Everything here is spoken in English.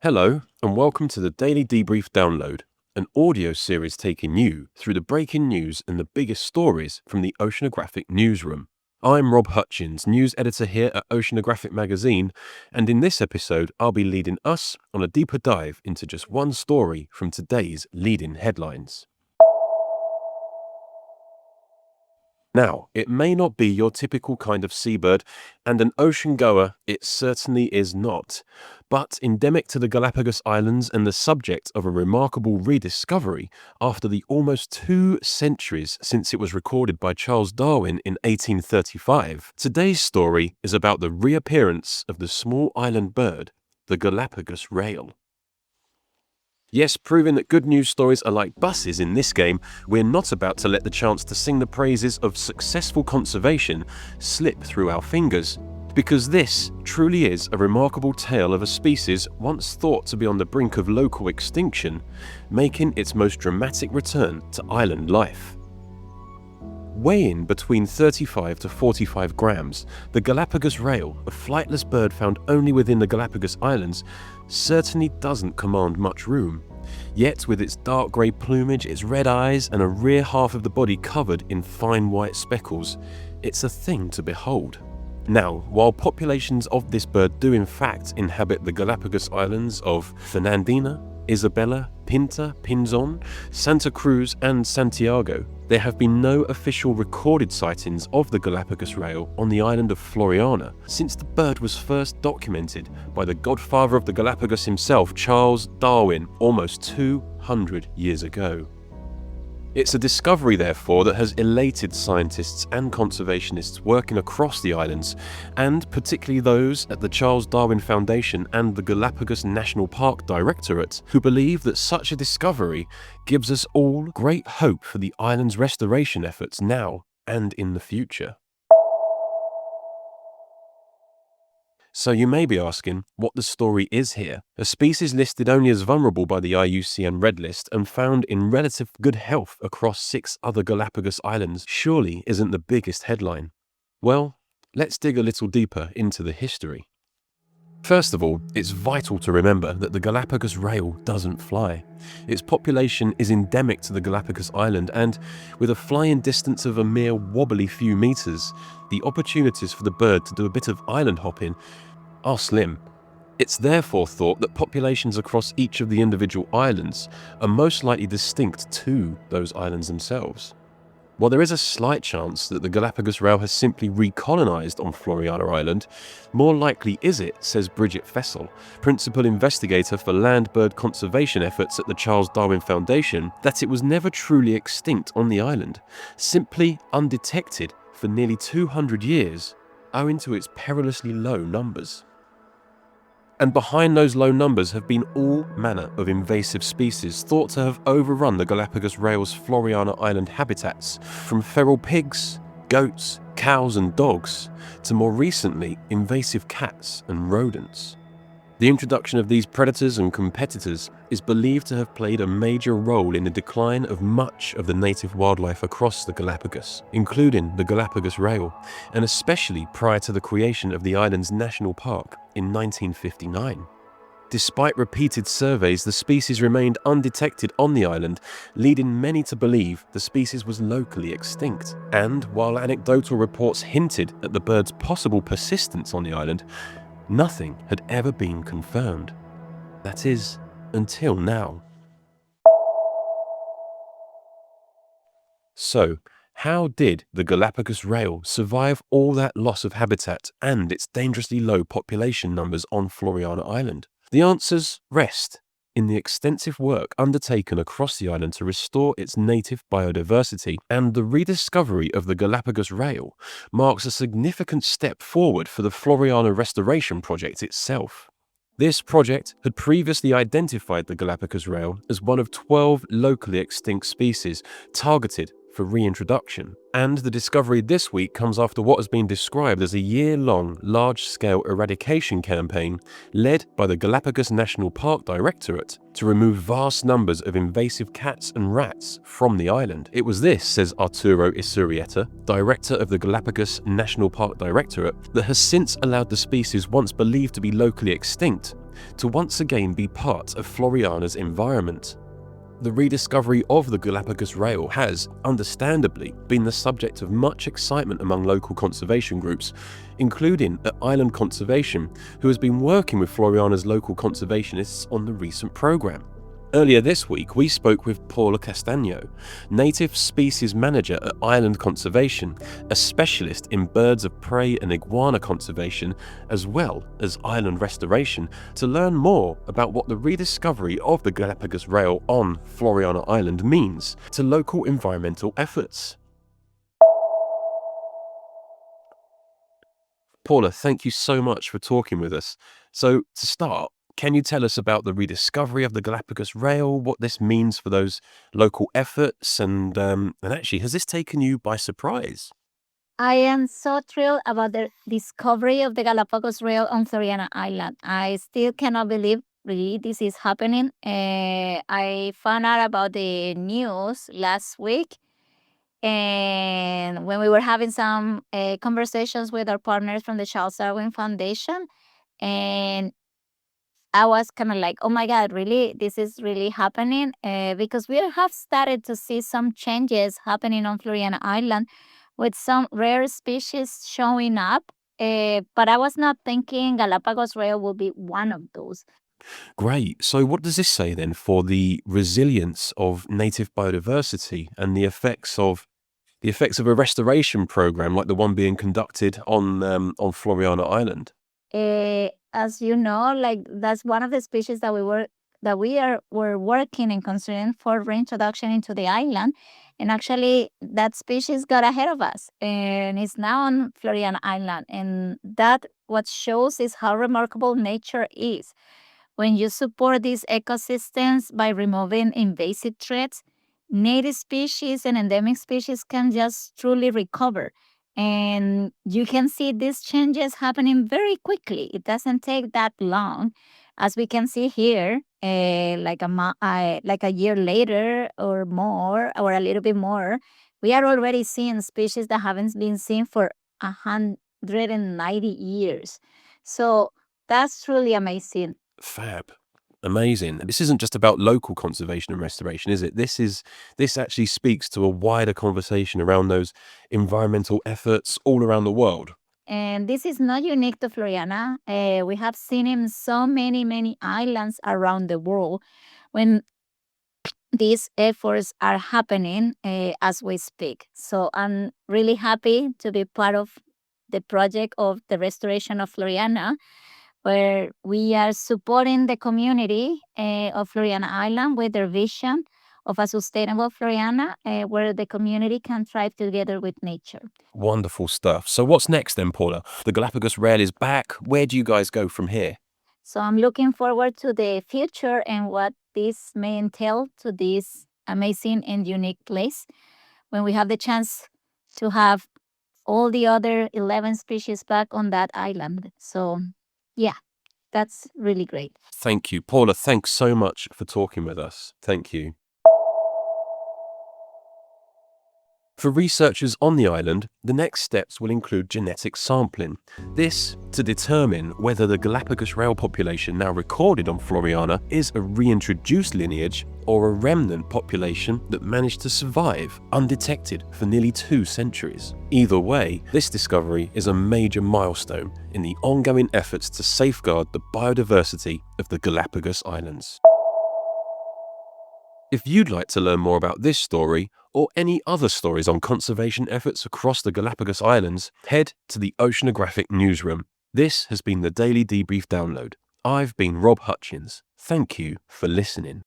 Hello, and welcome to the Daily Debrief Download, an audio series taking you through the breaking news and the biggest stories from the Oceanographic newsroom. I'm Rob Hutchins, news editor here at Oceanographic magazine, and in this episode I'll be leading us on a deeper dive into just one story from today's leading headlines. Now, it may not be your typical kind of seabird, and an ocean goer it certainly is not, but endemic to the Galapagos Islands and the subject of a remarkable rediscovery after the almost 2 centuries since it was recorded by Charles Darwin in 1835. Today's story is about the reappearance of the small island bird, the Galapagos rail. Yes, proving that good news stories are like buses in this game, we're not about to let the chance to sing the praises of successful conservation slip through our fingers, because this truly is a remarkable tale of a species once thought to be on the brink of local extinction, making its most dramatic return to island life. Weighing between 35 to 45 grams, the Galapagos rail, a flightless bird found only within the Galapagos Islands, certainly doesn't command much room. Yet with its dark grey plumage, its red eyes and a rear half of the body covered in fine white speckles, it's a thing to behold. Now, while populations of this bird do in fact inhabit the Galapagos Islands of Fernandina, Isabella, Pinta, Pinzon, Santa Cruz and Santiago, there have been no official recorded sightings of the Galapagos rail on the island of Floreana since the bird was first documented by the godfather of the Galapagos himself, Charles Darwin, almost 200 years ago. It's a discovery, therefore, that has elated scientists and conservationists working across the islands, and particularly those at the Charles Darwin Foundation and the Galapagos National Park Directorate, who believe that such a discovery gives us all great hope for the island's restoration efforts now and in the future. So you may be asking what the story is here. A species listed only as vulnerable by the IUCN Red List and found in relative good health across 6 other Galapagos islands surely isn't the biggest headline. Well, let's dig a little deeper into the history. First of all, it's vital to remember that the Galapagos rail doesn't fly. Its population is endemic to the Galapagos Island, and with a flying distance of a mere wobbly few meters, the opportunities for the bird to do a bit of island hopping are slim. It's therefore thought that populations across each of the individual islands are most likely distinct to those islands themselves. While there is a slight chance that the Galapagos rail has simply recolonized on Floreana Island, more likely is it, says Bridget Fessel, principal investigator for land bird conservation efforts at the Charles Darwin Foundation, that it was never truly extinct on the island, simply undetected for nearly 200 years, owing to its perilously low numbers. And behind those low numbers have been all manner of invasive species thought to have overrun the Galapagos rail's Floreana Island habitats, from feral pigs, goats, cows and dogs, to more recently invasive cats and rodents. The introduction of these predators and competitors is believed to have played a major role in the decline of much of the native wildlife across the Galapagos, including the Galapagos rail, and especially prior to the creation of the island's national park in 1959. Despite repeated surveys, the species remained undetected on the island, leading many to believe the species was locally extinct. And while anecdotal reports hinted at the bird's possible persistence on the island, nothing had ever been confirmed. That is, until now. So, how did the Galapagos rail survive all that loss of habitat and its dangerously low population numbers on Floreana Island? The answers rest in the extensive work undertaken across the island to restore its native biodiversity, and the rediscovery of the Galapagos rail marks a significant step forward for the Floreana Restoration Project itself. This project had previously identified the Galapagos rail as one of 12 locally extinct species targeted for reintroduction. And the discovery this week comes after what has been described as a year-long, large-scale eradication campaign led by the Galapagos National Park Directorate to remove vast numbers of invasive cats and rats from the island. It was this, says Arturo Isurieta, director of the Galapagos National Park Directorate, that has since allowed the species once believed to be locally extinct to once again be part of Floreana's environment. The rediscovery of the Galapagos rail has, understandably, been the subject of much excitement among local conservation groups, including at Island Conservation, who has been working with Floreana's local conservationists on the recent program. Earlier this week, we spoke with Paula Castaño, native species manager at Island Conservation, a specialist in birds of prey and iguana conservation, as well as island restoration, to learn more about what the rediscovery of the Galapagos rail on Floreana Island means to local environmental efforts. Paula, thank you so much for talking with us. So, to start, can you tell us about the rediscovery of the Galapagos rail, what this means for those local efforts, and actually, has this taken you by surprise? I am so thrilled about the discovery of the Galapagos rail on Floreana Island. I still cannot believe really this is happening. I found out about the news last week, and when we were having some conversations with our partners from the Charles Darwin Foundation, and I was kind of like, oh my God, really? This is really happening? Because we have started to see some changes happening on Floreana Island with some rare species showing up. But I was not thinking Galapagos rail will be one of those. Great. So, what does this say then for the resilience of native biodiversity and the effects of a restoration program like the one being conducted on Floreana Island? As you know, like that's one of the species that we're working and considering for reintroduction into the island. And actually that species got ahead of us and it's now on Floreana Island. And that what shows is how remarkable nature is. When you support these ecosystems by removing invasive threats, native species and endemic species can just truly recover. And you can see these changes happening very quickly. It doesn't take that long. As we can see here, like a year later or more, or a little bit more, we are already seeing species that haven't been seen for 190 years. So that's truly amazing. Fab. Amazing. This isn't just about local conservation and restoration, is it? This actually speaks to a wider conversation around those environmental efforts all around the world. And this is not unique to Floriana. We have seen in so many islands around the world when these efforts are happening as we speak. So I'm really happy to be part of the project of the restoration of Floriana, where we are supporting the community of Floreana Island with their vision of a sustainable Floreana, where the community can thrive together with nature. Wonderful stuff. So what's next then, Paula? The Galapagos rail is back. Where do you guys go from here? So I'm looking forward to the future and what this may entail to this amazing and unique place when we have the chance to have all the other 11 species back on that island. So, yeah, that's really great. Thank you. Paula, thanks so much for talking with us. Thank you. For researchers on the island, the next steps will include genetic sampling. This to determine whether the Galapagos rail population now recorded on Floreana is a reintroduced lineage or a remnant population that managed to survive undetected for nearly 2 centuries. Either way, this discovery is a major milestone in the ongoing efforts to safeguard the biodiversity of the Galapagos Islands. If you'd like to learn more about this story or any other stories on conservation efforts across the Galapagos Islands, head to the Oceanographic Newsroom. This has been the Daily Debrief Download. I've been Rob Hutchins. Thank you for listening.